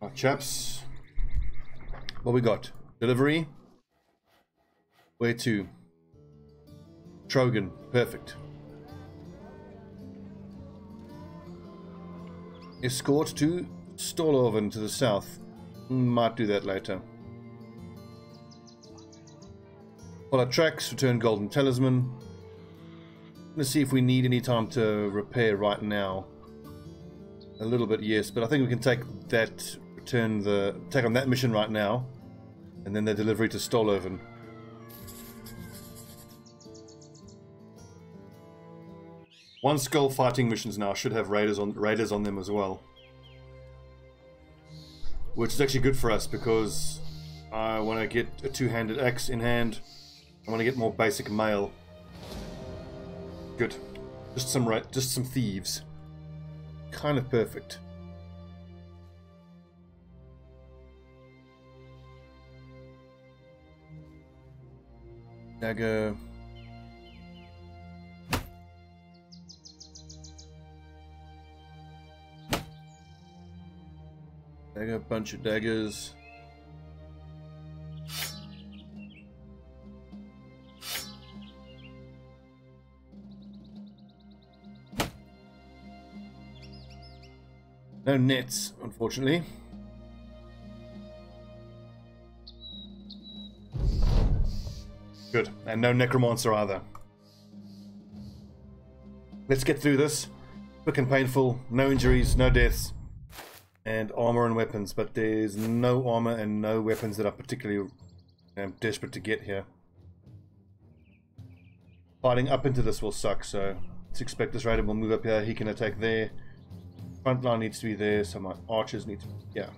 Right, chaps. What we got? Delivery. Where to? Trogan. Perfect. Escort to Stoloven to the south. Might do that later. Follow tracks, return golden talisman. Let's see if we need any time to repair right now. A little bit, yes, but I think we can take that, take on that mission right now, and then the delivery to Stoloven. One skull fighting missions now should have raiders on them as well, which is actually good for us because I want to get a two-handed axe in hand. I want to get more basic mail. Good. Just some thieves. Kind of perfect. Dagger. Dagger, bunch of daggers. No nets, unfortunately. Good. And no necromancer either. Let's get through this. Quick and painful. No injuries, no deaths. And armor and weapons. But there's no armor and no weapons that are particularly desperate to get here. Fighting up into this will suck, so let's expect this raider will move up here. He can attack there. Front line needs to be there, so my archers need to be, yeah.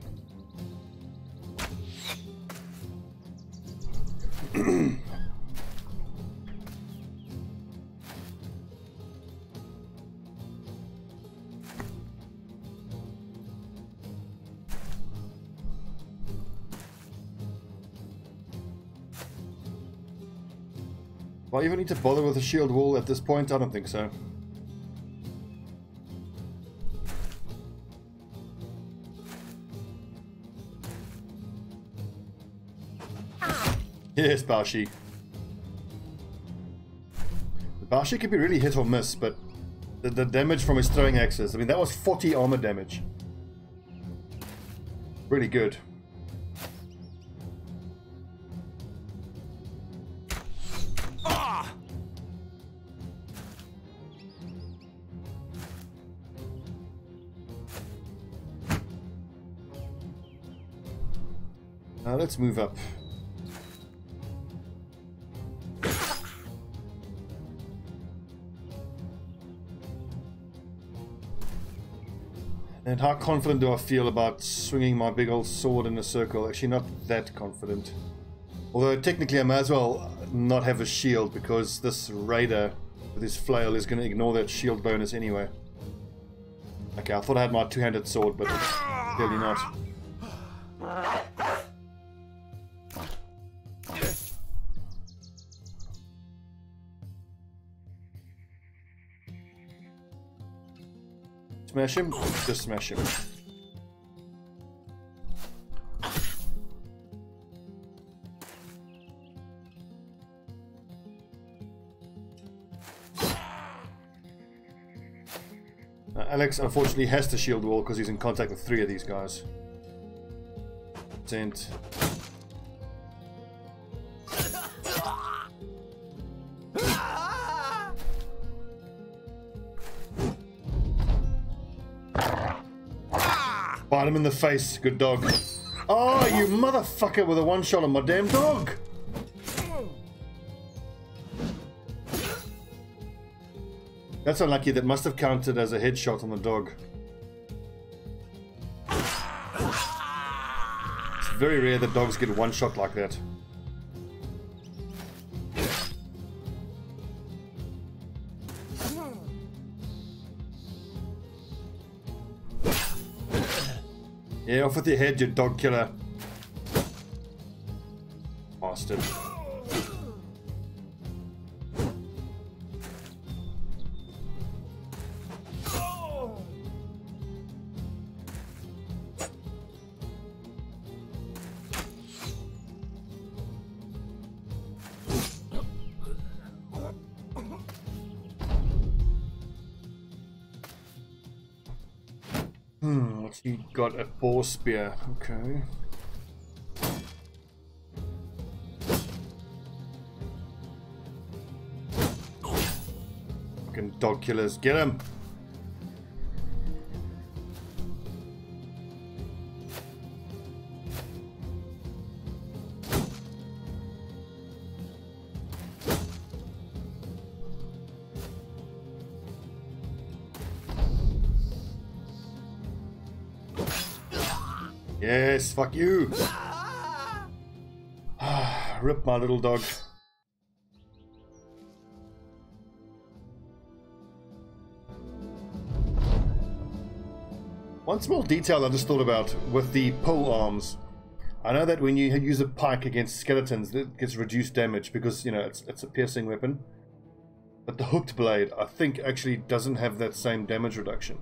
Do I even need to bother with a shield wall at this point? I don't think so. Yes, Bashi. The Bashi could be really hit or miss, but the damage from his throwing axes, I mean, that was 40 armor damage. Really good. Now let's move up. And how confident do I feel about swinging my big old sword in a circle? Actually, not that confident. Although technically I might as well not have a shield because this raider with his flail is going to ignore that shield bonus anyway. Okay, I thought I had my two-handed sword, but it's clearly not. Smash him? Just smash him. Alex unfortunately has to shield wall because he's in contact with 3 of these guys. Sent. Bite him in the face, good dog. Oh, you motherfucker with a one-shot on my damn dog! That's unlucky, that must have counted as a headshot on the dog. It's very rare that dogs get one shot like that. Yeah, off with your head, you dog killer. Bastard. What's he got? A boar spear. Okay. Fucking dog killers. Get him! Yes, fuck you! Rip my little dog. One small detail I just thought about with the pole arms. I know that when you use a pike against skeletons, it gets reduced damage because, you know, it's a piercing weapon. But the hooked blade, I think, actually doesn't have that same damage reduction.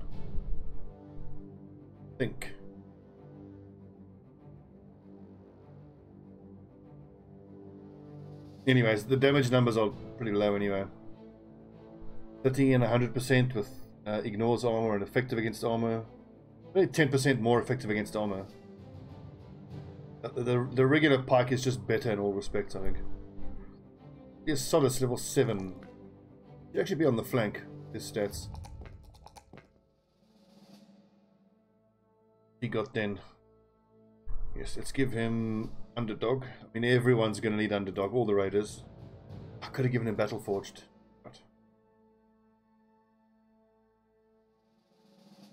I think. Anyways, the damage numbers are pretty low anyway. 30 and 100% with ignores armor and effective against armor. Really 10% more effective against armor. The regular pike is just better in all respects, I think. Yes, Solace level 7. Should actually be on the flank, his stats. He got then. Yes, let's give him Underdog. I mean, everyone's going to need Underdog, all the raiders. I could have given him Battle Forged. But,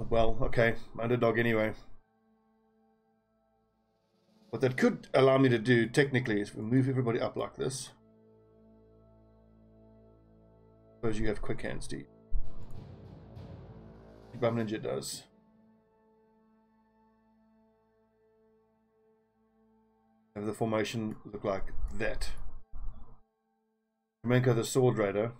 well, okay, Underdog anyway. What that could allow me to do, technically, is move everybody up like this. Suppose you have quick hands, do you? Bum Ninja does. Have the formation look like that. Flamenco the Sword Raider.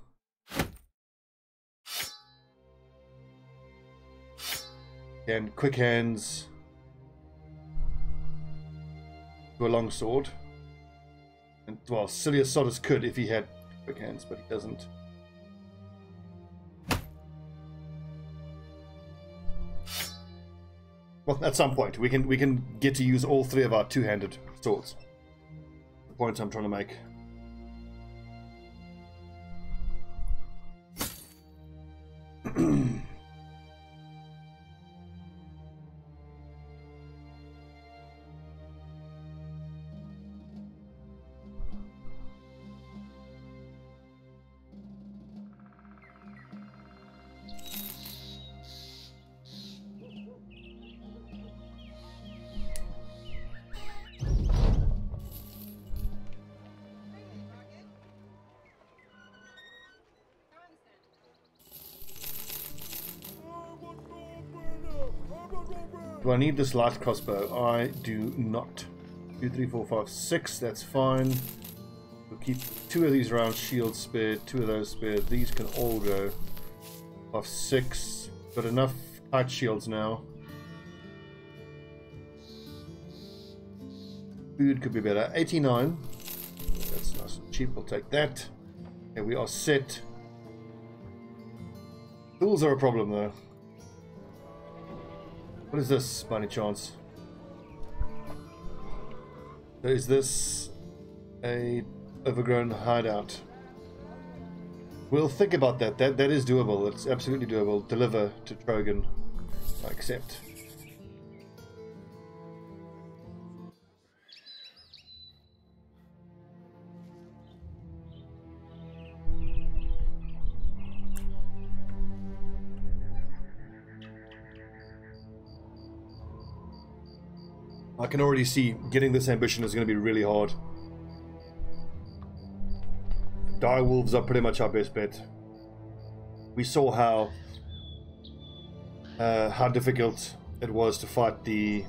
And quick hands to a long sword. And well, Silius Sodus could if he had quick hands, but he doesn't. Well, at some point we can get to use all three of our two-handed swords. The point I'm trying to make. Do I need this light crossbow? I do not. 2, 3, 4, 5, 6. That's fine. We'll keep 2 of these round shields spared, 2 of those spared. These can all go. 5, 6. Got enough tight shields now. Food could be better. 89. That's nice and cheap. We'll take that. Okay, we are set. Tools are a problem though. What is this, by any chance? Is this a overgrown hideout? We'll think about that. That is doable. It's absolutely doable. Deliver to Trogan. I accept. I can already see getting this ambition is going to be really hard. Dire Wolves are pretty much our best bet. We saw how difficult it was to fight the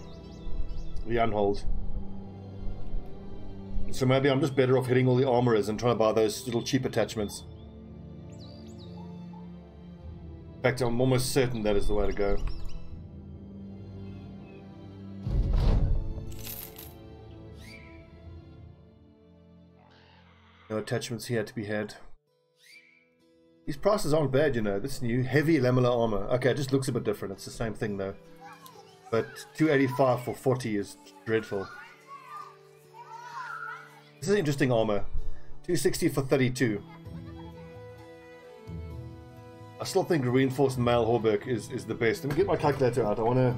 Unhold. So maybe I'm just better off hitting all the armorers and trying to buy those little cheap attachments. In fact, I'm almost certain that is the way to go. No attachments here to be had. These prices aren't bad, you know. This new heavy lamellar armor. Okay, it just looks a bit different. It's the same thing though. But 285 for 40 is dreadful. This is interesting armor. 260 for 32. I still think reinforced male Hauberk is the best. Let me get my calculator out. I want to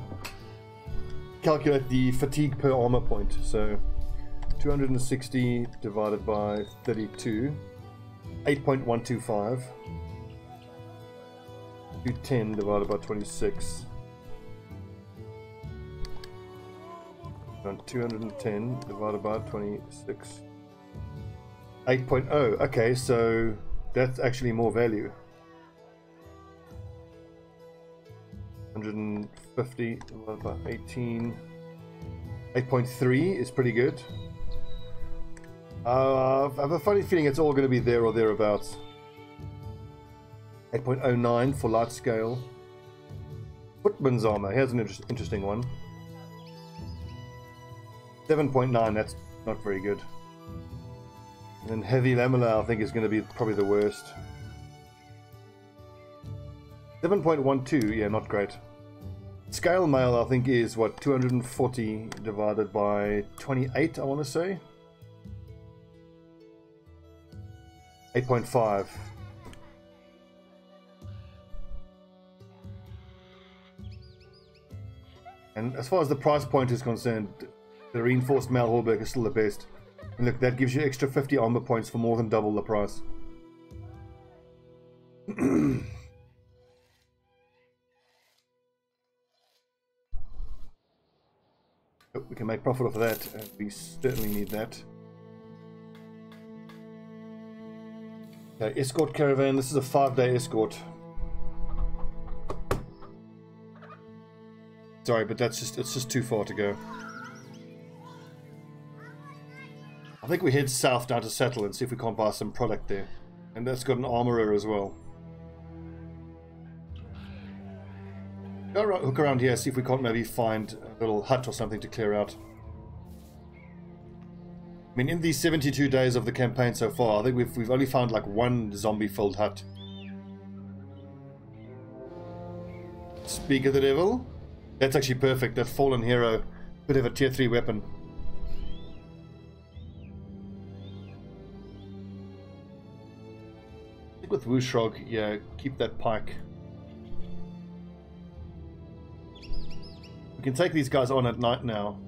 calculate the fatigue per armor point. So 260 divided by 32, 8.125. 210 divided by 26. And 210 divided by 26. 8.0. Okay, so that's actually more value. 150 divided by 18. 8.3 is pretty good. I have a funny feeling it's all going to be there or thereabouts. 8.09 for light scale. Footman's armor. Here's an interesting one. 7.9. That's not very good. And then heavy lamellar, I think, is going to be probably the worst. 7.12. Yeah, not great. Scale mail, I think, is what, 240 divided by 28, I want to say. 8.5. And as far as the price point is concerned, the reinforced male Hauberk is still the best. And look, that gives you extra 50 armor points for more than double the price. Oh, we can make profit off of that, and we certainly need that. Okay, escort caravan. This is a 5-day escort. Sorry, but it's just too far to go. I think we head south down to Settle and see if we can't buy some product there. And that's got an armorer as well. Go around, hook around here, see if we can't maybe find a little hut or something to clear out. I mean, in these 72 days of the campaign so far, I think we've only found like one zombie-filled hut. Speak of the devil. That's actually perfect. That fallen hero could have a tier 3 weapon. I think with Wushrog, yeah, keep that pike. We can take these guys on at night now.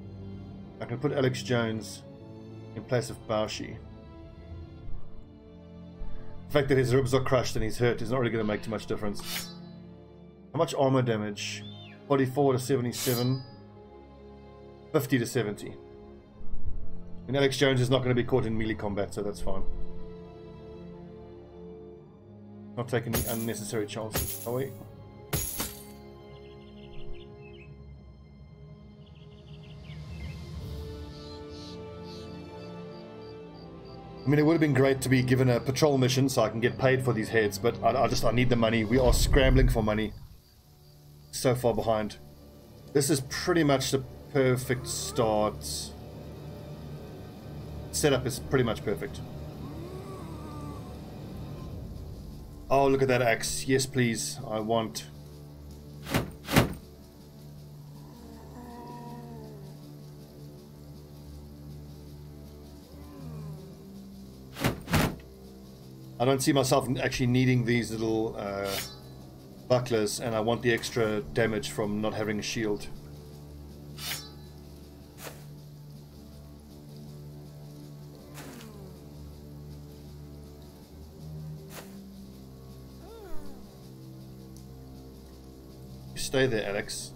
I can put Alex Jones in place of Baushi. The fact that his ribs are crushed and he's hurt is not really going to make too much difference. How much armor damage? 44 to 77, 50 to 70. And Alex Jones is not going to be caught in melee combat, so that's fine. Not taking any unnecessary chances, are we? I mean, it would have been great to be given a patrol mission so I can get paid for these heads, but I need the money. We are scrambling for money. So far behind. This is pretty much the perfect start. Setup is pretty much perfect. Oh, look at that axe. Yes, please. I want. I don't see myself actually needing these little bucklers, and I want the extra damage from not having a shield. Stay there, Alex.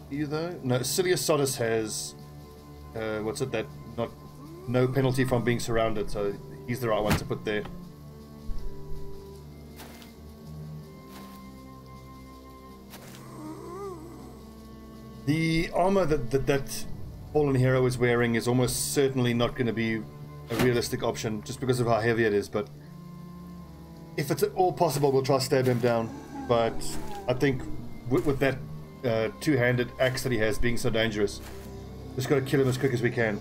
You though? No, Silius Sodus has what's it, that no penalty from being surrounded, so he's the right one to put there. The armor that fallen hero is wearing is almost certainly not going to be a realistic option just because of how heavy it is, but if it's at all possible we'll try to stab him down. But I think with that two-handed axe that he has being so dangerous, just got to kill him as quick as we can.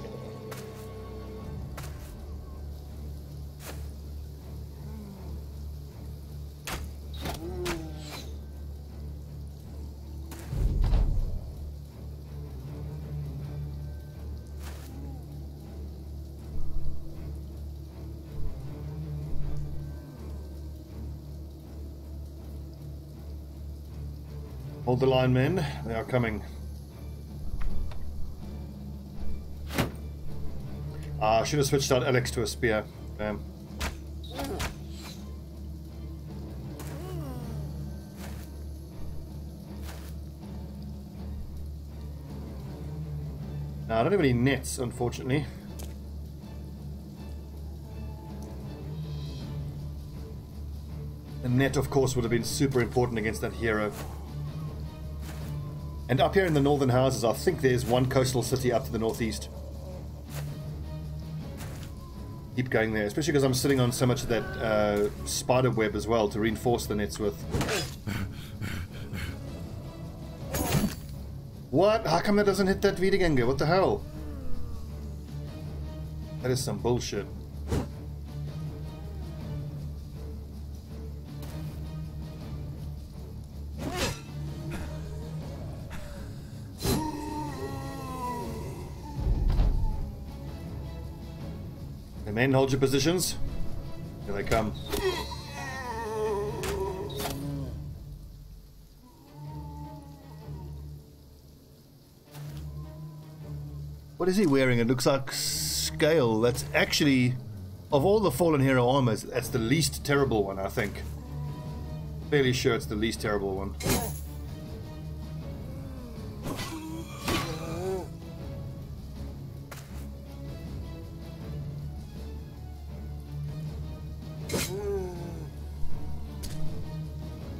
Hold the line, men. They are coming. I should have switched out Alex to a spear. Damn. I don't have any nets, unfortunately. A net, of course, would have been super important against that hero. And up here in the northern houses, I think there's one coastal city up to the northeast. Keep going there, especially because I'm sitting on so much of that spider web as well to reinforce the nets with. What? How come that doesn't hit that Wiedergänger? What the hell? That is some bullshit. The men, hold your positions. Here they come. What is he wearing? It looks like scale. That's actually, of all the fallen hero armors, that's the least terrible one, I think. Fairly sure it's the least terrible one.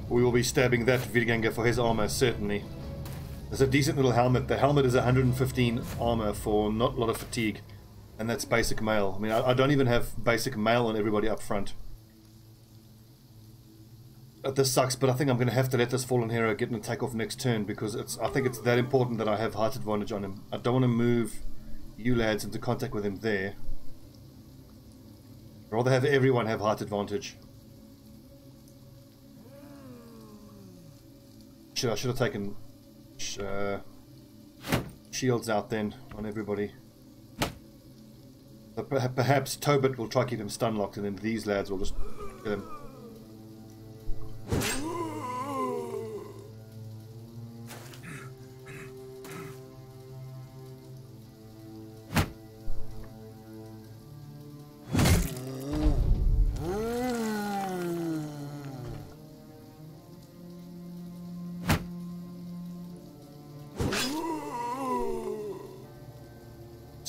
We will be stabbing that Wiedergänger for his armor, certainly. There's a decent little helmet. The helmet is 115 armor for not a lot of fatigue. And that's basic mail. I mean, I don't even have basic mail on everybody up front. This sucks, but I think I'm going to have to let this fallen hero get an attack off next turn, because I think it's that important that I have height advantage on him. I don't want to move you lads into contact with him there. I'd rather have everyone have height advantage. I should have taken shields out then on everybody. But perhaps Tobit will try to keep him stun locked, and then these lads will just kill him.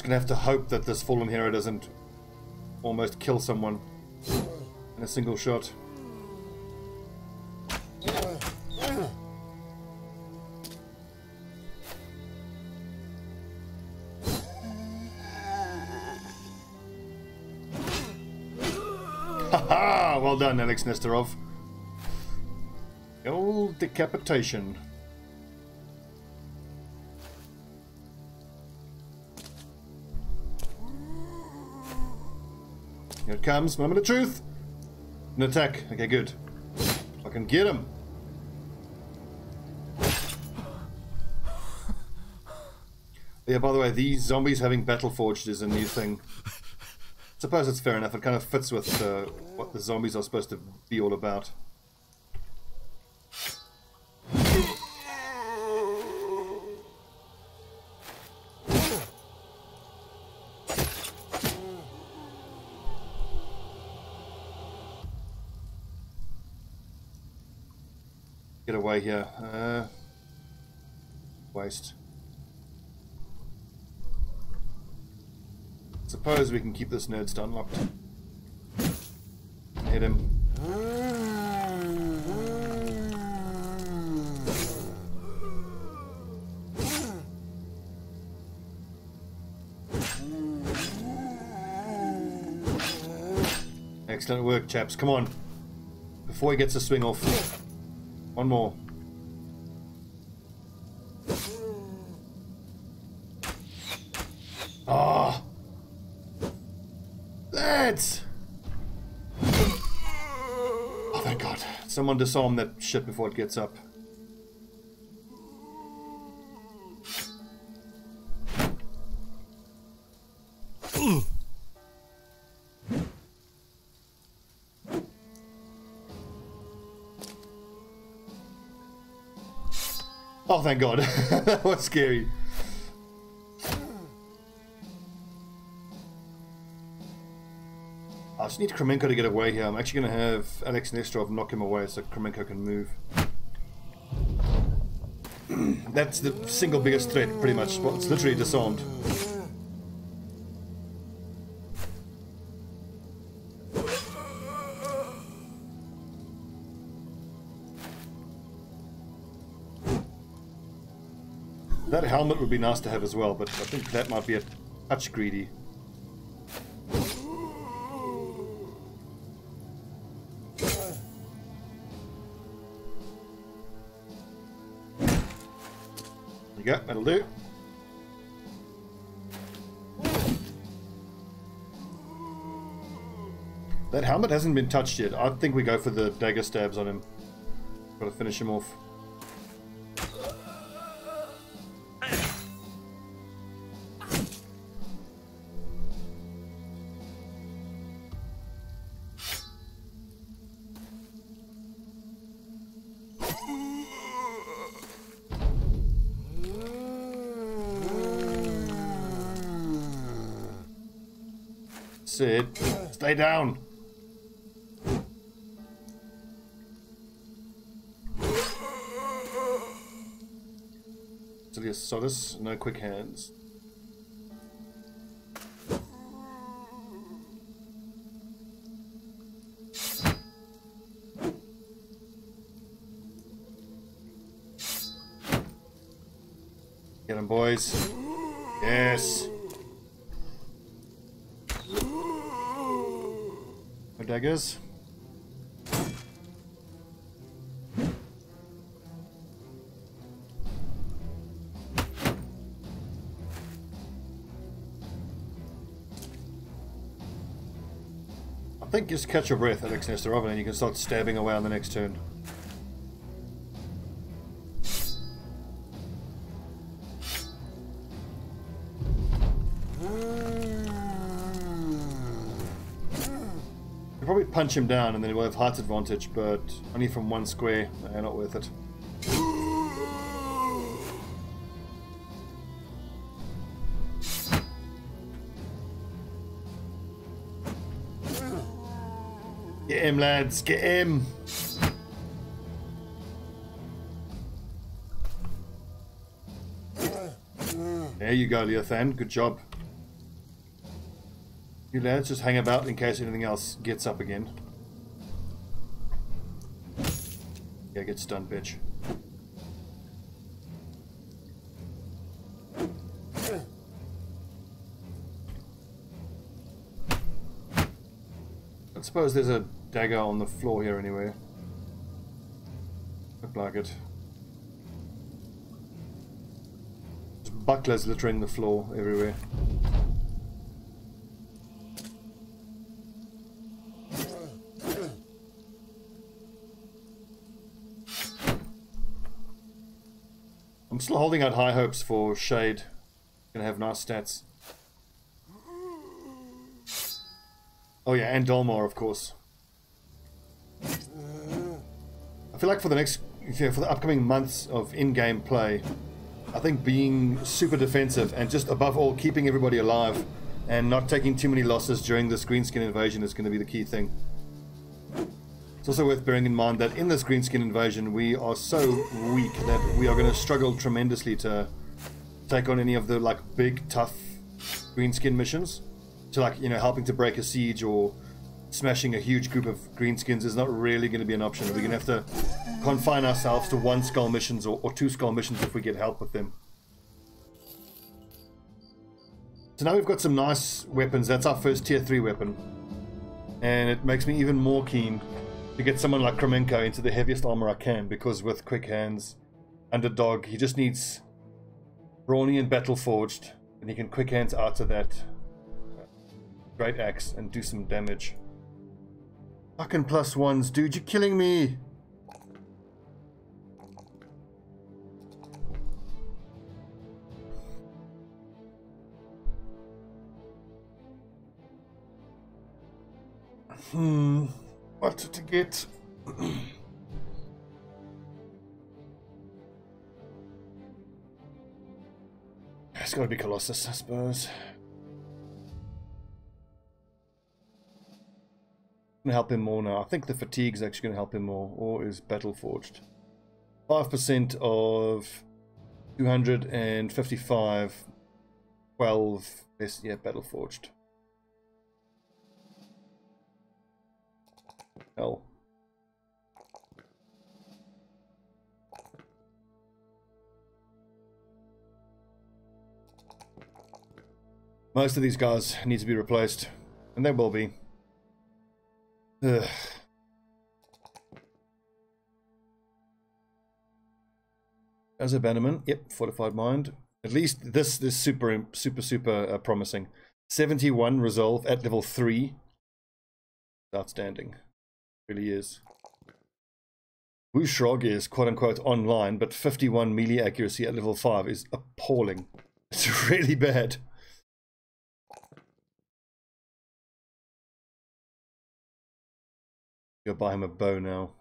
Gonna have to hope that this fallen hero doesn't almost kill someone in a single shot. Haha! Well done, Alex Nesterov. Old decapitation. Here it comes, moment of truth. An attack. Okay, good. I can get him. Yeah, by the way, these zombies having battle forged is a new thing. I suppose it's fair enough. It kind of fits with what the zombies are supposed to be all about. Get away here. Waste. Suppose we can keep this nerd stun locked. Hit him. Excellent work, chaps. Come on. Before he gets a swing off. One more. Ah! Lads! Oh, thank God. Someone disarm that shit before it gets up. Oh, thank God. That was scary. I just need Kremenko to get away here. I'm actually going to have Alex Nesterov knock him away so Kremenko can move. That's the single biggest threat, pretty much. Well, it's literally disarmed. That helmet would be nice to have as well, but I think that might be a touch greedy. Yeah, that'll do. That helmet hasn't been touched yet. I think we go for the dagger stabs on him. Gotta finish him off. Sid, stay down. Silius Sodus, no quick hands. Get him, boys. Yes. No daggers. I think just catch your breath, Alex Nesterov, and you can start stabbing away on the next turn. You'll probably punch him down and then we'll have height advantage, but only from one square. No, not worth it. Get him, lads, get him! There you go, Leothan, good job. You lads just hang about in case anything else gets up again. Yeah, get stunned, bitch. I suppose there's a dagger on the floor here anywhere. Look like it. There's bucklers littering the floor everywhere. I'm still holding out high hopes for Shade. Gonna have nice stats. Oh yeah, and Dolmar, of course. I feel like for the next, for the upcoming months of in-game play, I think being super defensive and just above all keeping everybody alive and not taking too many losses during this greenskin invasion is going to be the key thing. It's also worth bearing in mind that in this greenskin invasion we are so weak that we are going to struggle tremendously to take on any of the like big tough greenskin missions. So like, you know, helping to break a siege or smashing a huge group of greenskins is not really going to be an option. We're going to have to confine ourselves to 1 skull missions or 2 skull missions if we get help with them. So now we've got some nice weapons. That's our first tier 3 weapon. And it makes me even more keen to get someone like Kremenko into the heaviest armor I can, because with quick hands, underdog, he just needs brawny and battle forged, and he can quick hands out of that great axe and do some damage. Fucking +1s, dude, you're killing me! What to get? got to be Colossus, I suppose. Gonna help him more now. I think the fatigue's actually going to help him more. Or is Battle Forged? 5% of 255. 12. Yes, yeah, Battle Forged. Hell. Most of these guys need to be replaced, and they will be. Ugh. As a bannerman, yep, fortified mind. At least this is super promising. 71 resolve at level 3. Outstanding, really is. Wushrog is quote unquote online, but 51 melee accuracy at level 5 is appalling. It's really bad. Go buy him a bow now.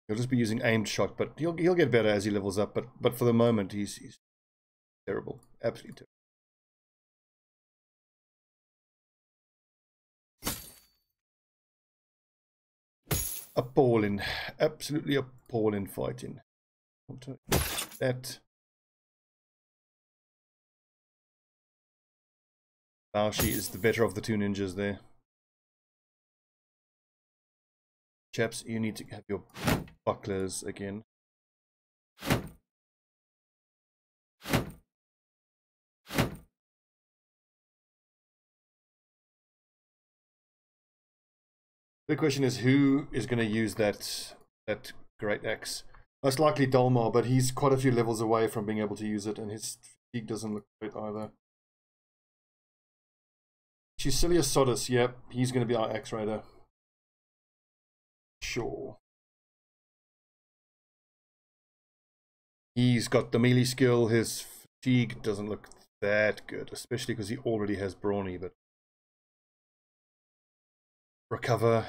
He'll just be using aimed shot, but he'll get better as he levels up. But for the moment, he's terrible, absolutely terrible. Appalling, absolutely appalling fighting. That. Baoshi is the better of the two ninjas there. Chaps, you need to have your bucklers again. The question is, who is going to use that great axe? Most likely Dalmar, but he's quite a few levels away from being able to use it, and his fatigue doesn't look great either. Cecilius Sodus, yep, he's going to be our axe raider. Sure. He's got the melee skill. His fatigue doesn't look that good, especially because he already has brawny, but recover.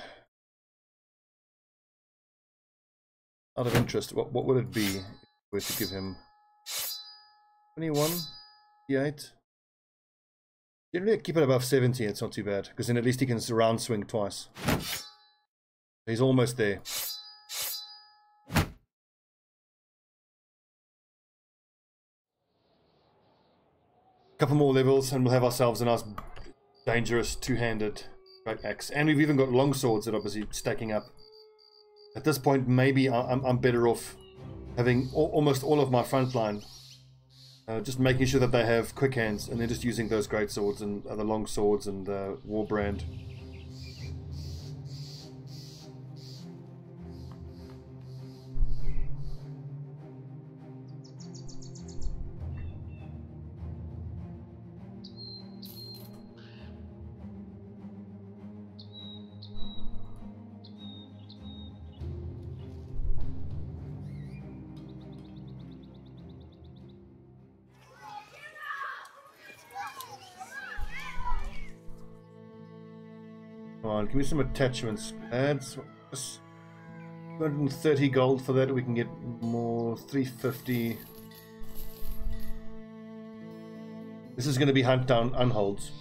Out of interest, what would it be if we were to give him 21, 58? Generally keep it above 70, it's not too bad, because then at least he can round swing twice. He's almost there. Couple more levels and we'll have ourselves a nice dangerous two-handed great axe. And we've even got long swords that are obviously stacking up. At this point, maybe I'm better off having almost all of my front line. Just making sure that they have quick hands, and then just using those great swords and the long swords and the war brand. Come on, give me some attachments. Ads 230 gold for that. We can get more. 350. This is going to be hunt down unholds.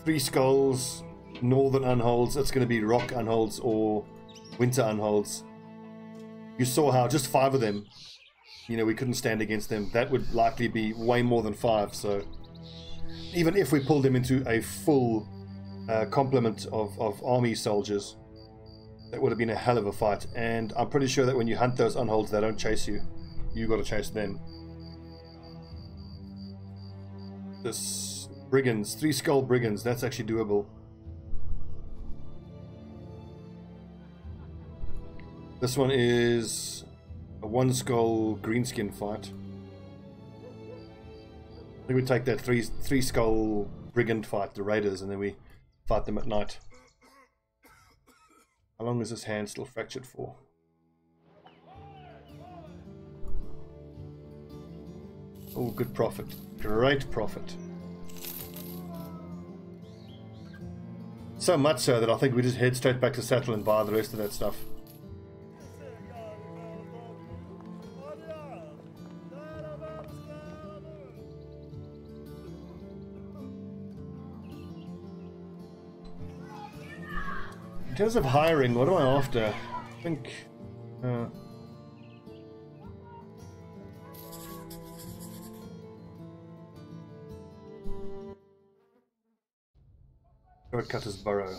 Three skulls, northern unholds. It's going to be rock unholds or winter unholds. You saw how just 5 of them, you know, we couldn't stand against them. That would likely be way more than 5. So even if we pulled them into a full complement of army soldiers, that would have been a hell of a fight. And I'm pretty sure that when you hunt those unholds, they don't chase you. You got to chase them. This brigands, 3 skull brigands, that's actually doable. This one is a 1 skull greenskin fight. I think we take that three skull brigand fight, the raiders, and then we fight them at night. How long is this hand still fractured for? Oh, good profit. Great profit. So much so that I think we just head straight back to Sattel and buy the rest of that stuff. In terms of hiring, what am I after? I think... Cutter's Burrow.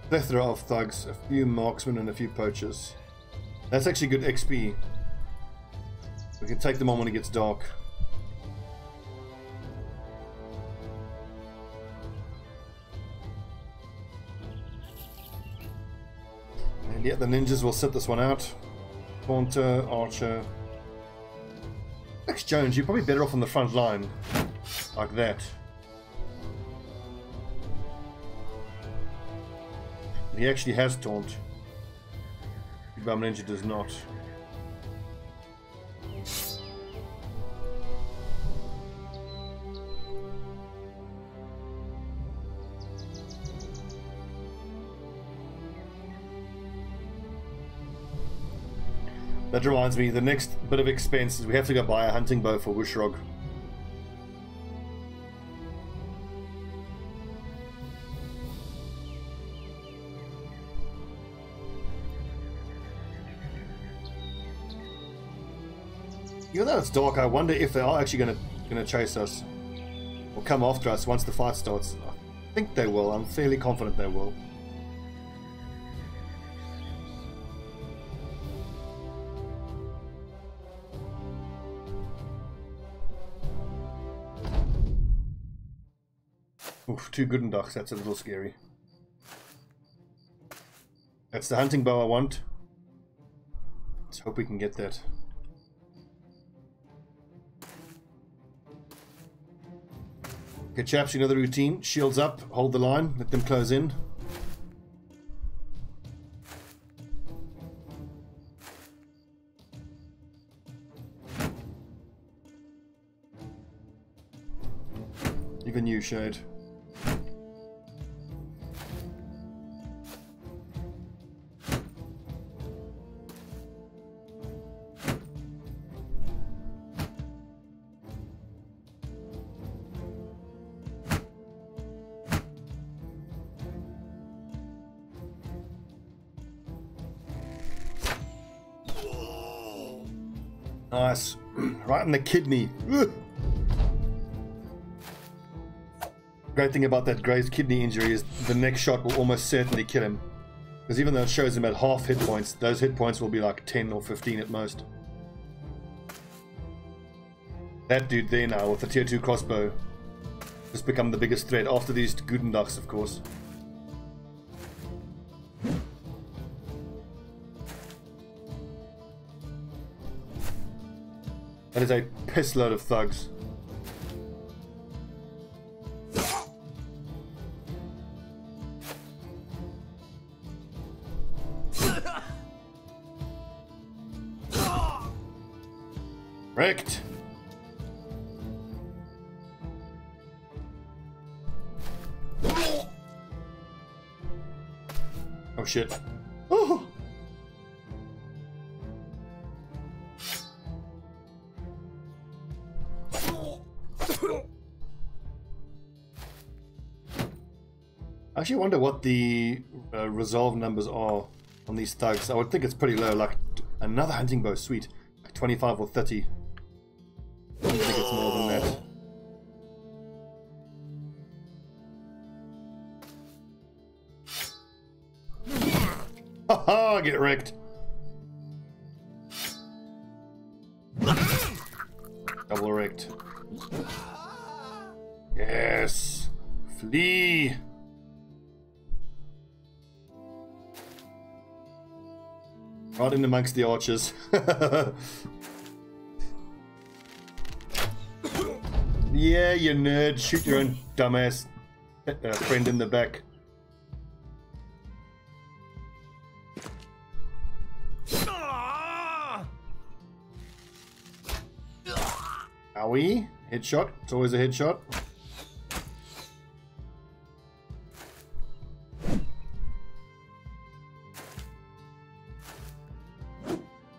Plethora of thugs, a few marksmen and a few poachers. That's actually good XP. We can take them on when it gets dark. And yeah, the ninjas will sit this one out. Taunter, Archer. Max Jones, you're probably better off on the front line. Like that. He actually has Taunt. Bum Ninja does not. That reminds me, the next bit of expense is we have to go buy a hunting bow for Wushrog. Even though it's dark, I wonder if they are actually gonna chase us or come after us once the fight starts. I think they will. I'm fairly confident they will. Oof, 2 Goodendachs, that's a little scary. That's the hunting bow I want. Let's hope we can get that. Okay, chaps, you know the routine. Shields up, hold the line, let them close in. Even you, Shade. Nice. Right in the kidney. Ugh. Great thing about that grazed kidney injury is the next shot will almost certainly kill him. Because even though it shows him at half hit points, those hit points will be like 10 or 15 at most. That dude there now with the tier 2 crossbow has become the biggest threat after these Goodendachs, of course. That is a piss load of thugs. Wrecked. Oh shit. Oh. I actually wonder what the resolve numbers are on these thugs. I would think it's pretty low, like another hunting bow, sweet. Like 25 or 30. I don't think it's more than that. Haha, get wrecked. Double wrecked. Yes. Flee. Right in amongst the archers. Yeah, you nerd. Shoot your own dumbass friend in the back. Owie. Headshot. It's always a headshot.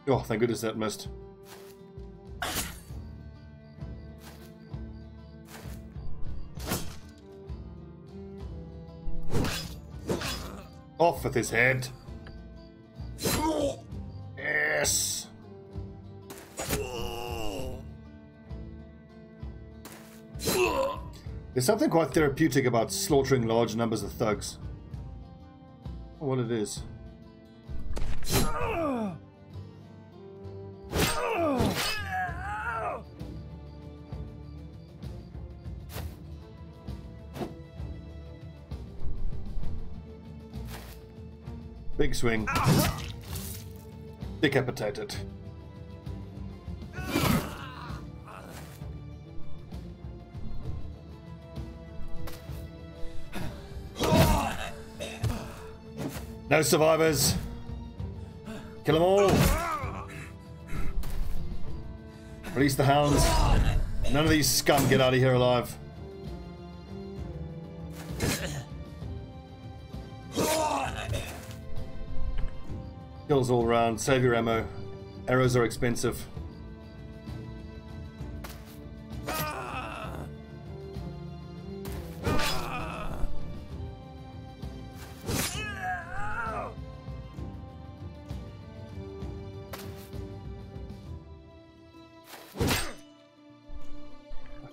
Oh, thank goodness that missed. Off with his head. Yes. There's something quite therapeutic about slaughtering large numbers of thugs. Oh, what it is. Big swing. Decapitated. No survivors. Kill them all. Release the hounds. None of these scum get out of here alive. Kills all around. Save your ammo. Arrows are expensive.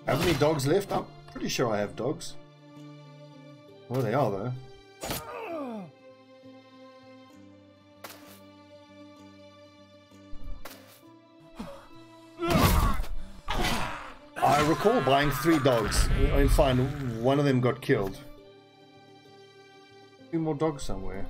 How many dogs left? I'm pretty sure I have dogs. Well, they are though. I recall buying 3 dogs. I mean, fine, one of them got killed. 2 more dogs somewhere.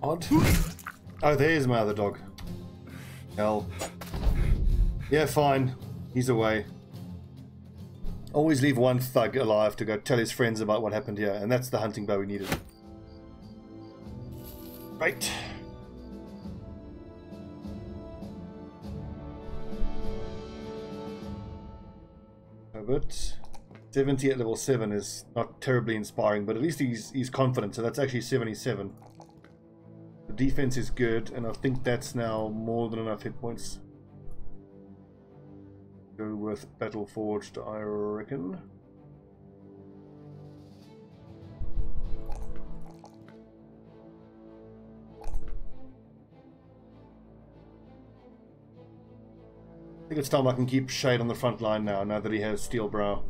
Odd. Oh, there's my other dog. Hell. Yeah, fine. He's away. Always leave one thug alive to go tell his friends about what happened here, and that's the hunting bow we needed. Right. But 70 at level 7 is not terribly inspiring, but at least he's confident, so that's actually 77. The defense is good, and I think that's now more than enough hit points. Go with Battle Forged, I reckon. I think it's time I can keep Shade on the front line now that he has Steel Brow.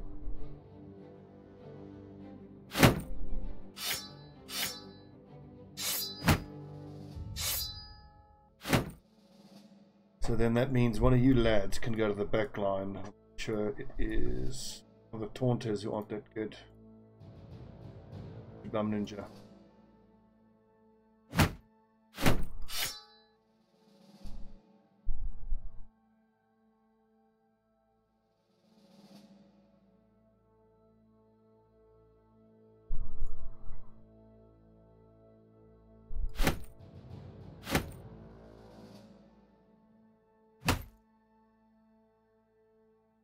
So then that means one of you lads can go to the back line. I'm sure it is one of the Taunters who aren't that good. Bum Ninja.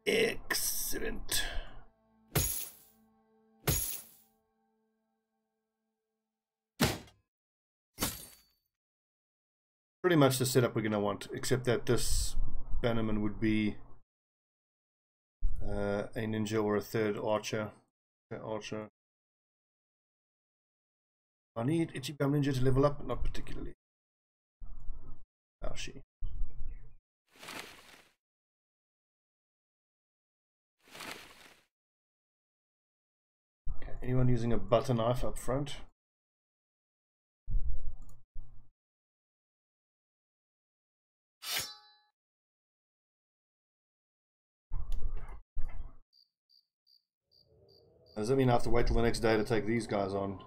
Excellent. Pretty much the setup we're going to want, except that this Bannerman would be a ninja or a third archer. I need Itchy Bum Ninja to level up, not particularly. How's she? Anyone using a butter knife up front? Does that mean I have to wait till the next day to take these guys on?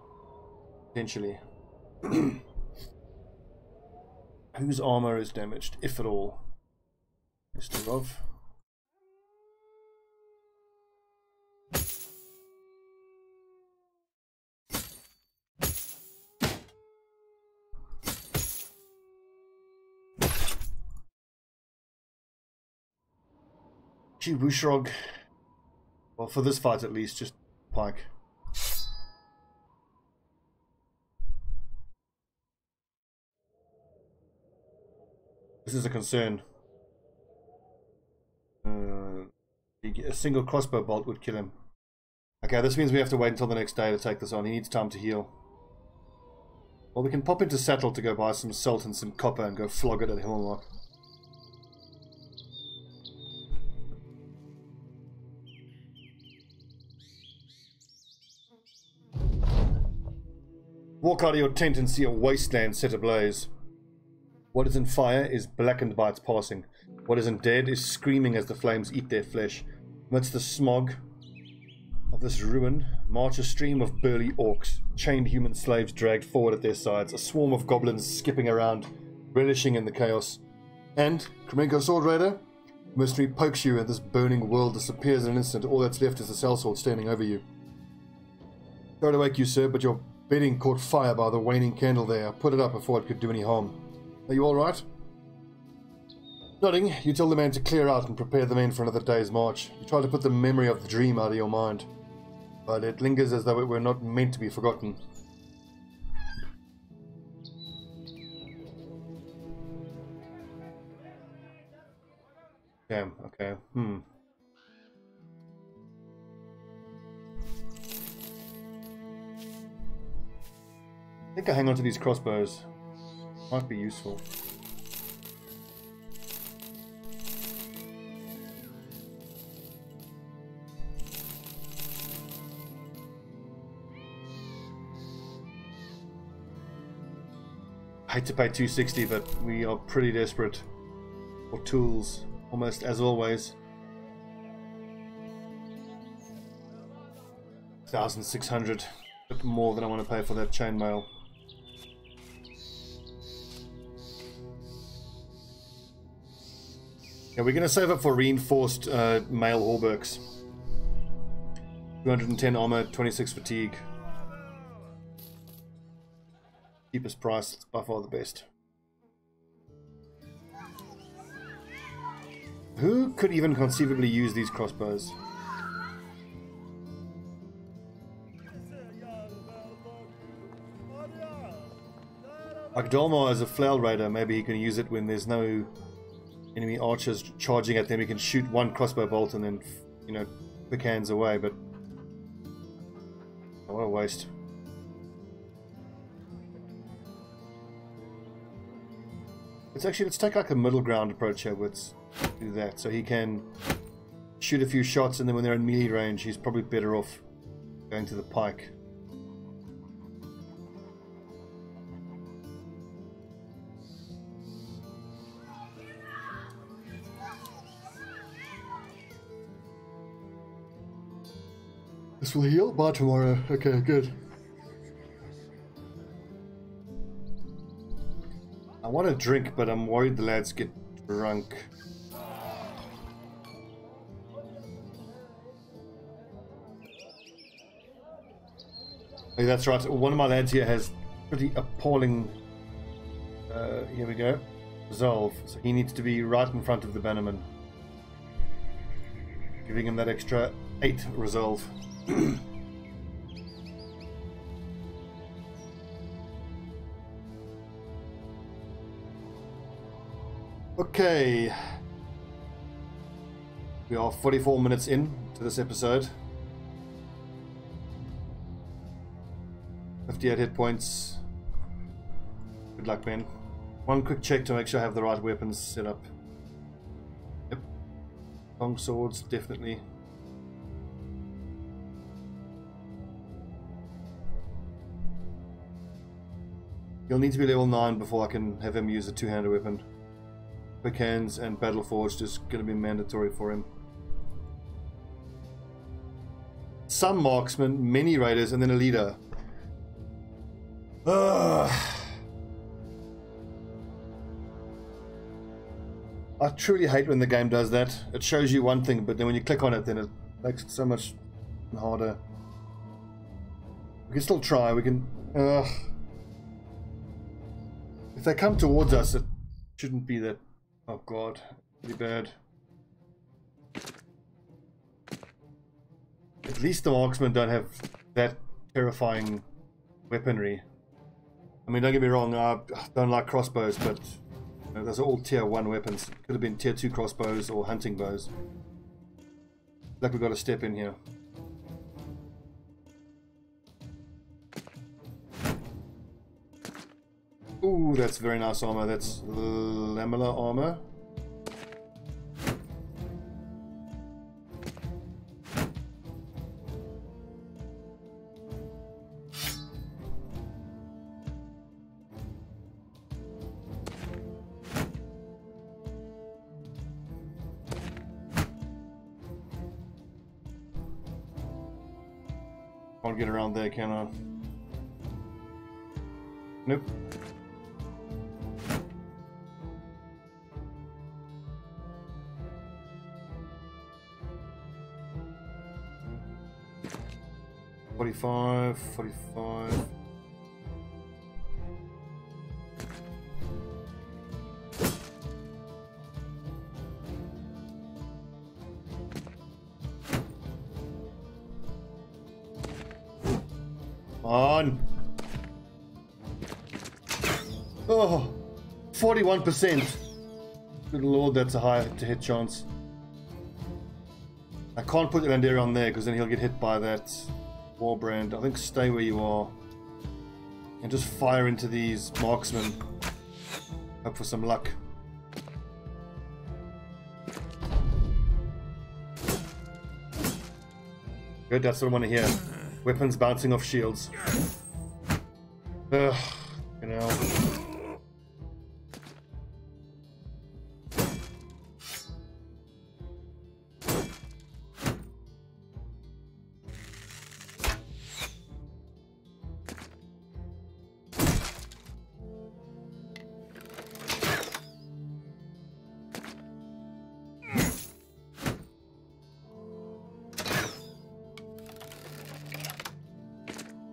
Potentially. Whose armor is damaged, if at all? Mr. Rov. Gee, Wushrog. Well, for this fight at least, just pike. This is a concern. A single crossbow bolt would kill him. Okay, this means we have to wait until the next day to take this on. He needs time to heal. Well, we can pop into Sattel to go buy some salt and some copper and go flog it at Hillmark. Walk out of your tent and see a wasteland set ablaze. What isn't fire is blackened by its passing. What isn't dead is screaming as the flames eat their flesh. Amidst the smog of this ruin, march a stream of burly orcs, chained human slaves dragged forward at their sides, a swarm of goblins skipping around, relishing in the chaos. And, Kremenko Sword Raider, mercenary pokes you and this burning world disappears in an instant. All that's left is the sellsword standing over you. Sorry to wake you, sir, but your bedding caught fire by the waning candle there. I put it up before it could do any harm. Are you all right? Nodding, you tell the man to clear out and prepare the men for another day's march. You try to put the memory of the dream out of your mind, but it lingers as though it were not meant to be forgotten. Damn, okay, I think I hang on to these crossbows. Might be useful. I hate to pay $260, but we are pretty desperate for tools, almost as always. 1,600, a bit more than I want to pay for that chainmail. Yeah, we're going to save up for reinforced mail hauberks. 210 armor, 26 fatigue. Cheapest price, by far the best. Who could even conceivably use these crossbows? Like Dalmar as a flail raider, maybe he can use it when there's no enemy archers charging at them. He can shoot one crossbow bolt and then, you know, pick hands away, but oh, what a waste. Let's take like a middle ground approach here. Let's do that. So he can shoot a few shots, and then when they're in melee range, he's probably better off going to the pike. This will heal by tomorrow. Okay, good. I want to drink, but I'm worried the lads get drunk. Hey, that's right. One of my lads here has pretty appalling. Here we go. Resolve. So he needs to be right in front of the bannerman. Giving him that extra 8 resolve. Okay, we are 44 minutes in to this episode. 58 hit points. Good luck, Ben. One quick check to make sure I have the right weapons set up. Yep, long swords, definitely. He'll need to be level 9 before I can have him use a two-handed weapon. Quick hands and battle forged is going to be mandatory for him. Some marksmen, many raiders, and then a leader. I truly hate when the game does that. It shows you one thing, but then when you click on it, then it makes it so much harder. We can still try. We can... If they come towards us, it shouldn't be that... Oh god, pretty bad. At least the marksmen don't have that terrifying weaponry. I mean, don't get me wrong, I don't like crossbows, but you know, those are all tier 1 weapons. Could have been tier 2 crossbows or hunting bows. Like we've got to step in here. Ooh, that's very nice armor. That's lamellar armor. Can't get around there, can I? Nope. $45. On. Oh, 41%. Good lord, that's a high to hit chance. I can't put the Landera on there because then he'll get hit by that war brand. I think stay where you are and just fire into these marksmen. Hope for some luck. Good, that's what I want to hear. Weapons bouncing off shields. Ugh, you know.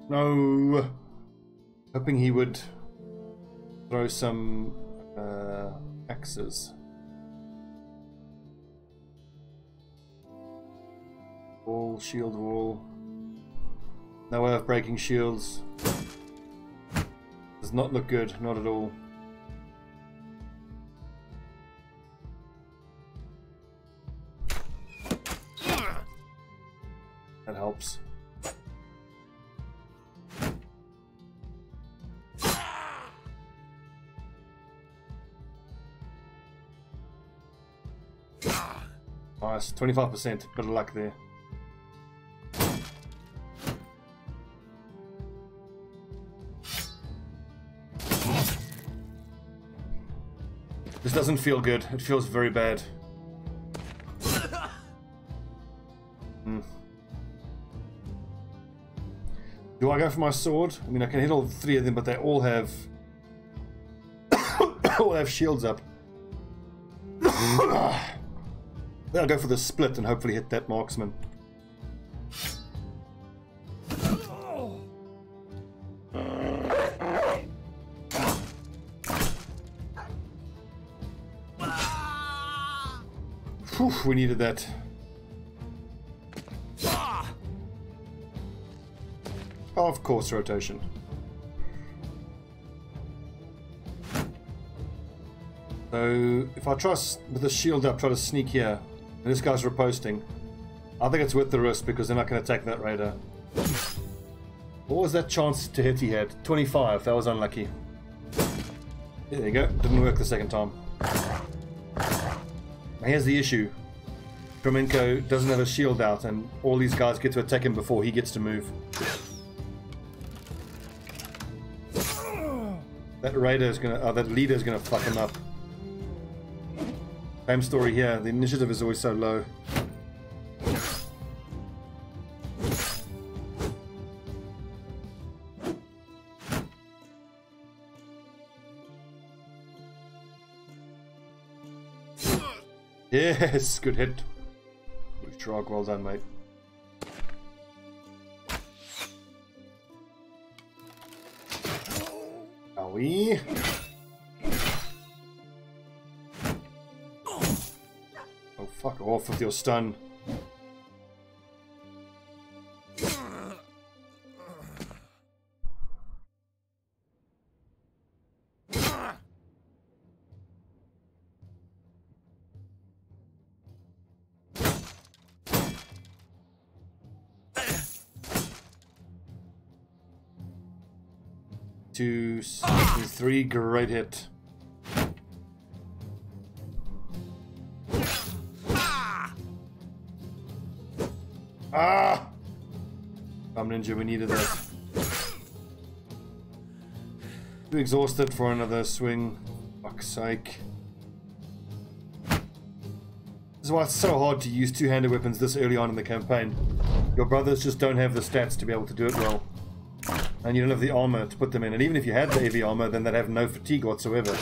No, hoping he would throw some axes. Wall, shield wall. No way of breaking shields. Does not look good, not at all. That helps. Nice, 25%, bit of luck there. This doesn't feel good, it feels very bad. Do I go for my sword? I mean, I can hit all 3 of them, but they all have all have shields up. Then I'll go for the split and hopefully hit that marksman. Whew, we needed that. Of course, rotation. So if I try with the shield up, try to sneak here, and this guy's riposting, I think it's worth the risk because then I can attack that raider. What was that chance to hit he had? 25, that was unlucky. There you go, didn't work the second time. Now here's the issue. Kromenko doesn't have a shield out and all these guys get to attack him before he gets to move. That raider is gonna, that leader is gonna fuck him up. Same story here, the initiative is always so low. Yes, good hit. Blue Shark, well done, mate. Are we? Oh, fuck off with your stun. Two, 63, great hit. Ah! Ninja, we needed that. Too exhausted for another swing. Fuck's sake. This is why it's so hard to use two-handed weapons this early on in the campaign. Your brothers just don't have the stats to be able to do it well. And you don't have the armor to put them in. And even if you had the heavy armor, then they'd have no fatigue whatsoever.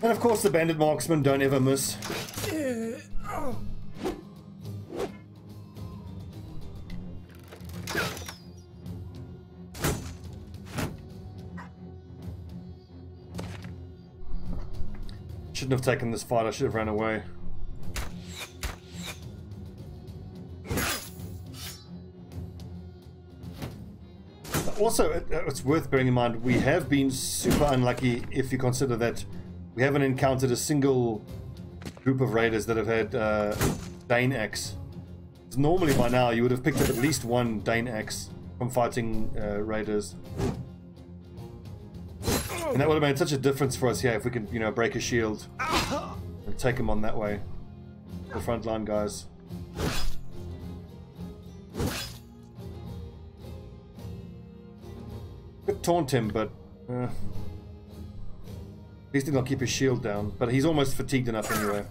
And of course the bandit marksmen don't ever miss. Shouldn't have taken this fight, I should have ran away. Also, it's worth bearing in mind, we have been super unlucky if you consider that we haven't encountered a single group of raiders that have had Dane axe. Normally by now you would have picked up at least one Dane axe from fighting raiders. And that would have made such a difference for us here if we could, you know, break a shield and take them on that way. The frontline guys. Could taunt him, but at least he'll keep his shield down. But he's almost fatigued enough anyway.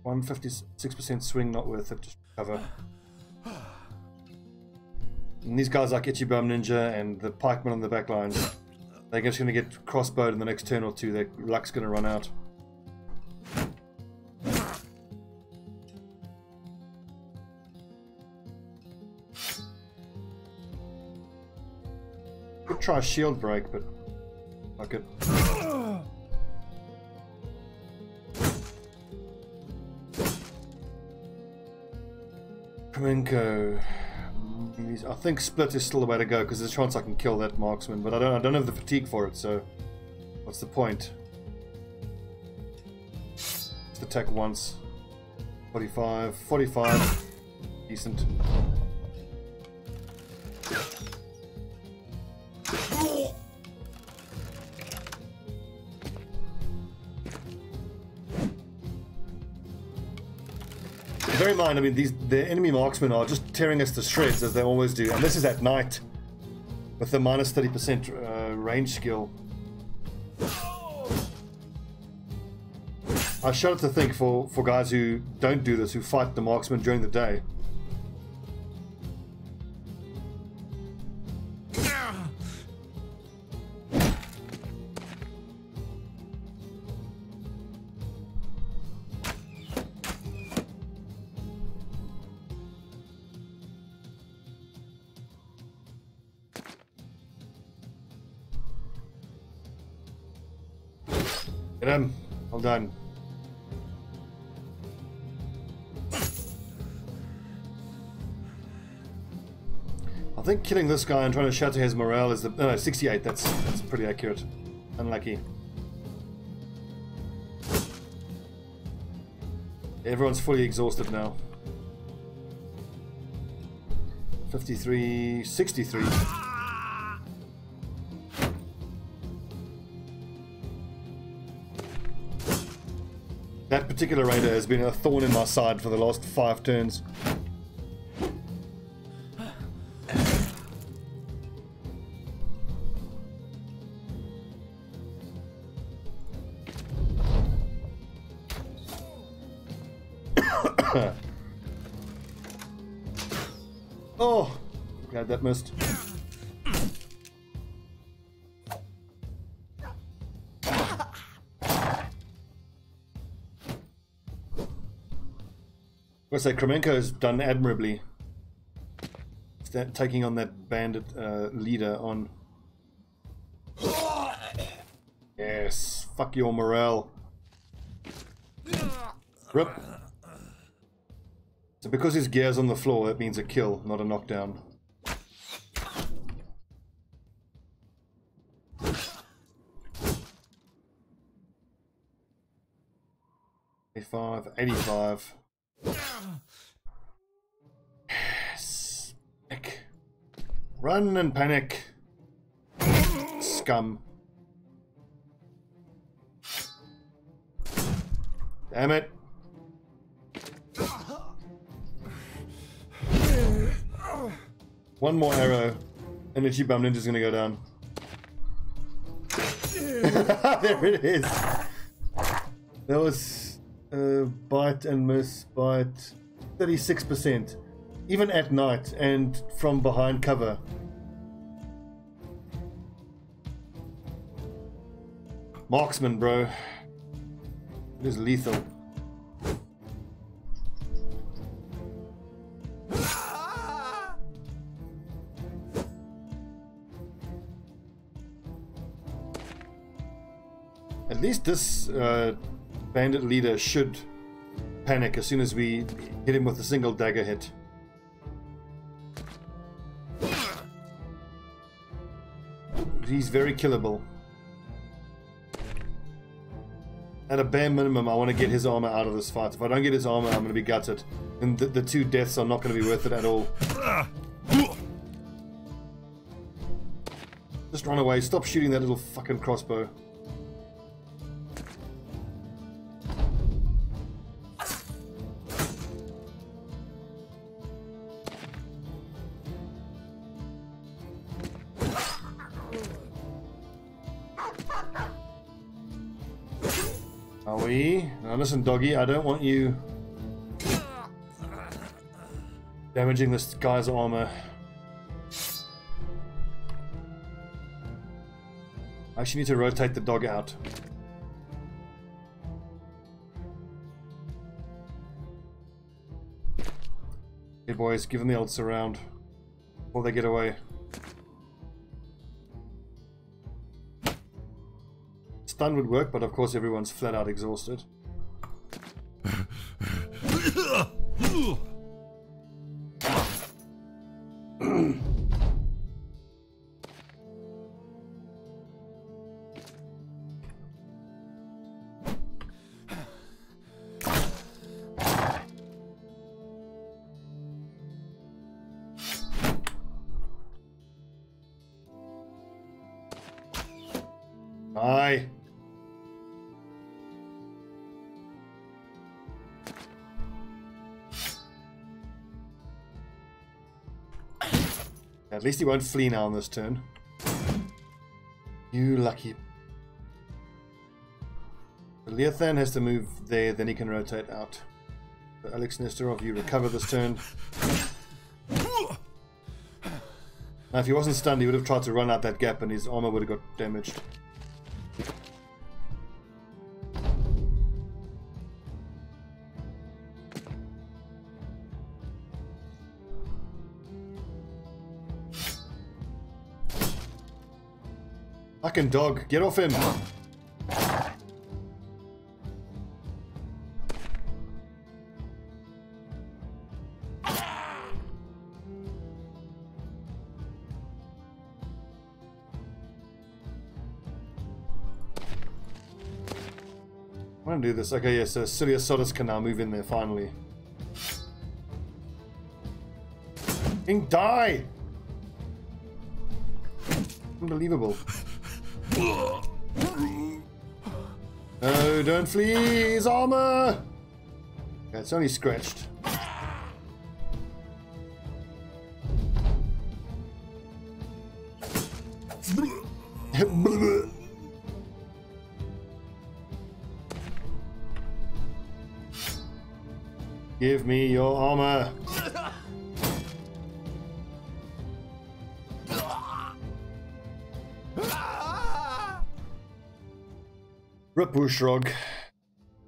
$156% swing, not worth it. Just cover. And these guys like Itchy Bum Ninja and the pikemen on the back lines, they're just going to get crossbowed in the next turn or two. Their luck's going to run out. Could try a shield break, but fuck it. Kremenko. I think split is still the way to go because there's a chance I can kill that marksman, but I don't have the fatigue for it, so what's the point? Just attack once. 45, 45, decent. Bear in mind, I mean, the enemy marksmen are just tearing us to shreds as they always do, and this is at night with the minus 30% range skill. I shudder to think for guys who don't do this, who fight the marksmen during the day. Get him. Well done. I think killing this guy and trying to shatter his morale is the... No, 68. That's pretty accurate. Unlucky. Everyone's fully exhausted now. 53... 63. That particular raider has been a thorn in my side for the last 5 turns. Oh, glad that missed. I say Kremenko has done admirably. Taking on that bandit leader on. Yes, fuck your morale. Rip. So because his gear's on the floor, that means a kill, not a knockdown. 85. Yes. Panic. Run and panic. Scum. Damn it. One more arrow. Energy Bum Ninja's gonna go down. There it is. That was bite and miss, bite 36%. Even at night and from behind cover. Marksman, bro. It is lethal. At least this bandit leader should panic as soon as we hit him with a single dagger hit. He's very killable. At a bare minimum, I want to get his armor out of this fight. If I don't get his armor, I'm going to be gutted. And the two deaths are not going to be worth it at all. Just run away. Stop shooting that little fucking crossbow. Are we? Now listen, doggy, I don't want you damaging this guy's armor. I actually need to rotate the dog out. Hey boys, give them the old surround before they get away. Stun would work, but of course everyone's flat out exhausted. Aye. At least he won't flee now on this turn. You lucky. Leothan has to move there, then he can rotate out. So Alex Nesterov, you recover this turn. Now if he wasn't stunned, he would have tried to run out that gap and his armor would have got damaged. Fucking dog, get off him! I'm gonna do this. Okay, yes, so Silius Sodus can now move in there finally. King, die! Unbelievable. No, don't flee! His armor! Okay, it's only scratched. Give me your armor! Rip Bushrog.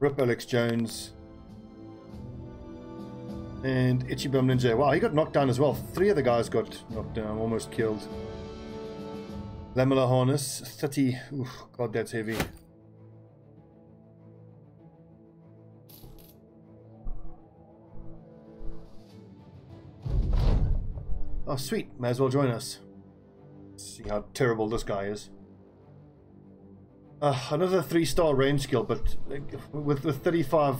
Rip Alex Jones. And Itchy Bum Ninja. Wow, he got knocked down as well. 3 of the guys got knocked down, almost killed. Lamellar Harness, 30. Oof, God, that's heavy. Oh, sweet. May as well join us. See how terrible this guy is. Another 3-star range skill, but with the 35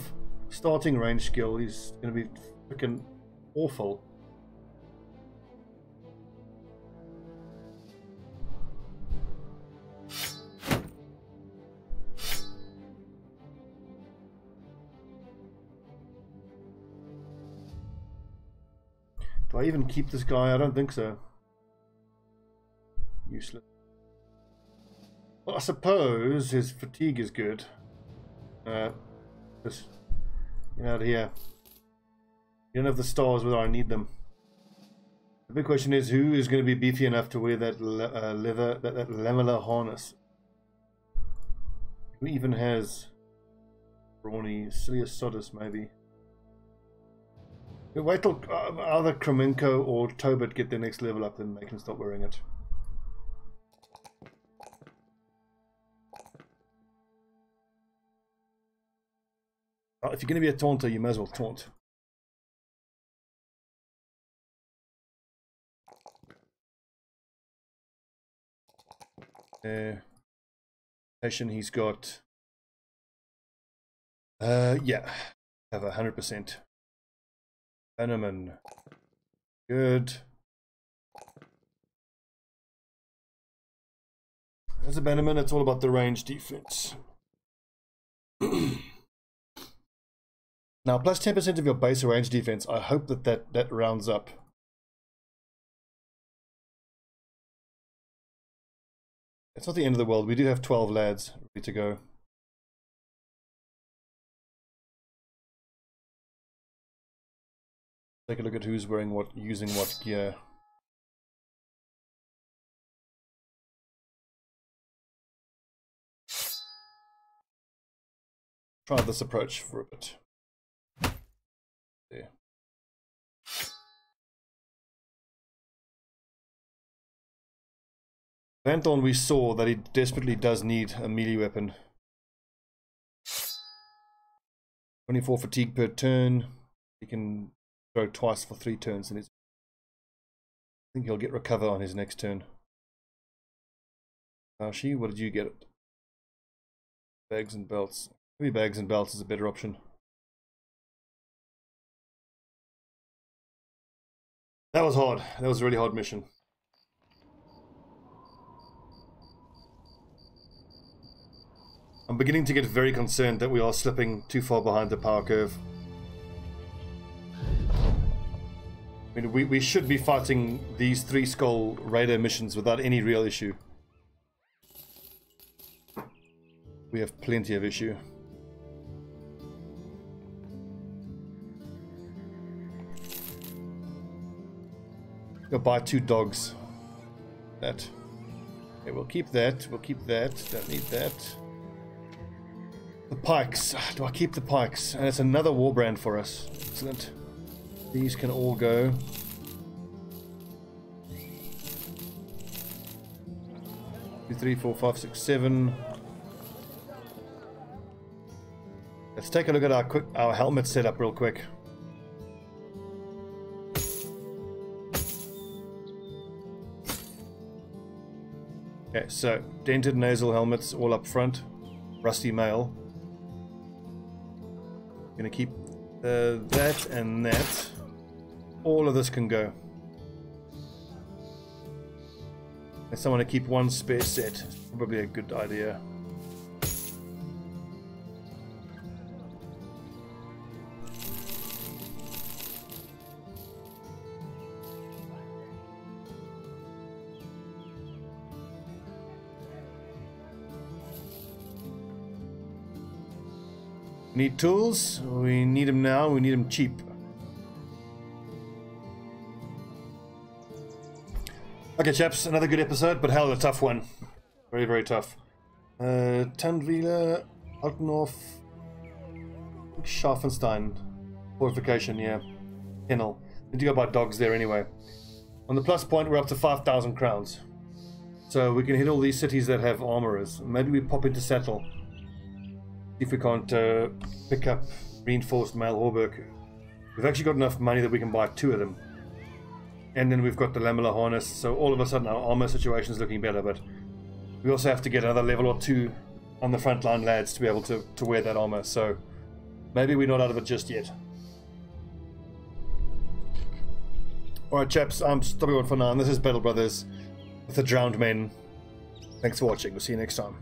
starting range skill, he's going to be freaking awful. Do I even keep this guy? I don't think so. Useless. Well, I suppose his fatigue is good. Just get out of here. You don't have the stars whether I need them. The big question is, who is going to be beefy enough to wear that leather, that lamellar harness? Who even has brawny? Silius Sodus, maybe. Wait till either Kremenko or Tobit get their next level up, then they can stop wearing it. If you're going to be a taunter, you may as well taunt. He's got yeah, have 100%. Bannerman, good. As a Bannerman, it's all about the range defense. Now, plus 10% of your base range defense. I hope that rounds up. It's not the end of the world. We do have 12 lads ready to go. Take a look at who's wearing what, using what gear. Try this approach for a bit. There. Vanthorn, we saw that he desperately does need a melee weapon. 24 fatigue per turn. He can throw twice for 3 turns, and I think he'll get recover on his next turn. She, what did you get? Bags and belts. Maybe bags and belts is a better option. That was hard. That was a really hard mission. I'm beginning to get very concerned that we are slipping too far behind the power curve. I mean, we should be fighting these 3 skull raider missions without any real issue. We have plenty of issue. Go buy 2 dogs. That. Okay, we'll keep that. We'll keep that. Don't need that. The pikes. Do I keep the pikes? And it's another war brand for us. Excellent. These can all go. Two, 3, 4, 5, 6, 7. Let's take a look at our helmet setup real quick. Okay, so dented nasal helmets all up front, rusty mail. Gonna keep that and that. All of this can go. If someone to keep 1 spare set, it's probably a good idea. Need tools? We need them now, we need them cheap. Okay chaps, another good episode, but hell of a tough one. Very, very tough. Tandweiler, Altenhof, Scharfenstein. Fortification, yeah. kennel. Need to go buy dogs there anyway. On the plus point, we're up to 5,000 crowns. So we can hit all these cities that have armorers. Maybe we pop into Settle. See if we can't pick up reinforced male Hauberk. We've actually got enough money that we can buy 2 of them. And then we've got the lamellar harness, so all of a sudden our armor situation is looking better, but we also have to get another level or 2 on the frontline lads to be able to wear that armor, so maybe we're not out of it just yet. Alright chaps, I'm Stobbie for now, and this is Battle Brothers with the Drowned Men. Thanks for watching, we'll see you next time.